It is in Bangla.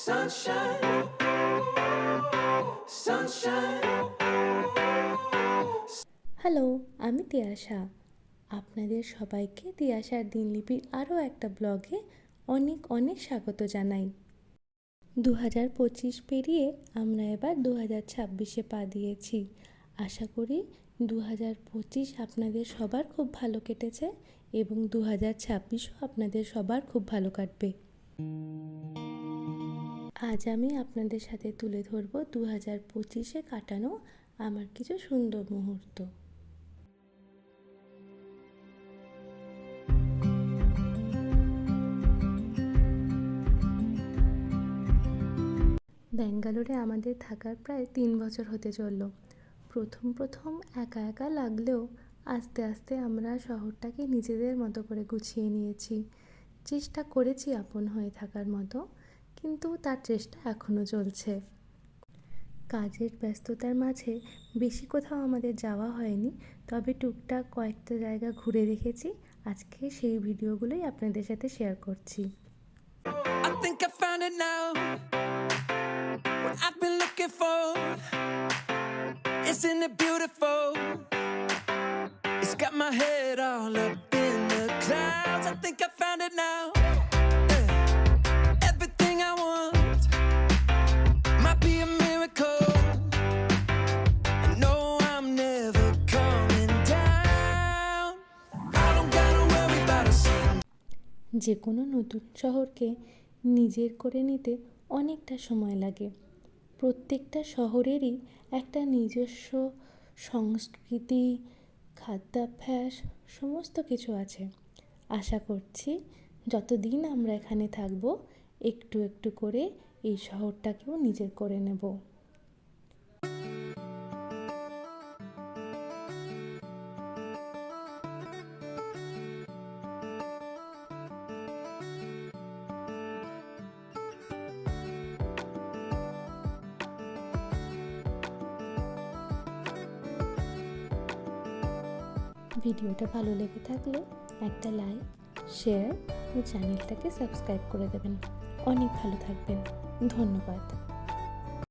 Sunshine, sunshine. হ্যালো, আমি তিয়াশা। আপনাদের সবাইকে তিয়াশার দিনলিপির আরও একটা ব্লগে অনেক অনেক স্বাগত জানাই। 2025 পেরিয়ে আমরা এবার 2026-এ পা দিয়েছি। আশা করি 2025 আপনাদের সবার খুব ভালো কেটেছে এবং 2026ও আপনাদের সবার খুব ভালো কাটবে। আজ আমি আপনাদের সাথে তুলে ধরব 2025-এ কাটানো আমার কিছু সুন্দর মুহূর্ত। ব্যাঙ্গালোরে আমাদের থাকার প্রায় 3 বছর হতে চলল। প্রথম একা একা লাগলেও আস্তে আস্তে আমরা শহরটাকে নিজেদের মতো করে গুছিয়ে নিয়েছি। চেষ্টা করেছি আপন হয়ে থাকার মতো, কিন্তু তার চেষ্টা এখনও চলছে। কাজের ব্যস্ততার মাঝে বেশি কোথাও আমাদের যাওয়া হয়নি, তবে টুকটাক কয়েকটা জায়গা ঘুরে দেখেছি। আজকে সেই ভিডিওগুলোই আপনাদের সাথে শেয়ার করছি। I think I found it now. What I've been looking for. Isn't it beautiful? It's got my head all up in the clouds. I think I found it now. Yeah. Everything I want might be a miracle. I know I'm never coming down. I don't gotta worry about a thing. যে কোনো নতুন শহরকে নিজের করে নিতে অনেকটা সময় লাগে। প্রত্যেকটা শহরেরই একটা নিজস্ব সংস্কৃতি, খাদ্যাভ্যাস সমস্ত কিছু আছে। আশা করছি যতদিন আমরা এখানে থাকবো একটু একটু করে এই শহরটাকেও নিজের করে নেব। ভিডিওটা ভালো লেগে থাকলে একটা লাইক, শেয়ার ও চ্যানেলটাকে সাবস্ক্রাইব করে দেবেন। অনেক ভালো থাকবেন। ধন্যবাদ।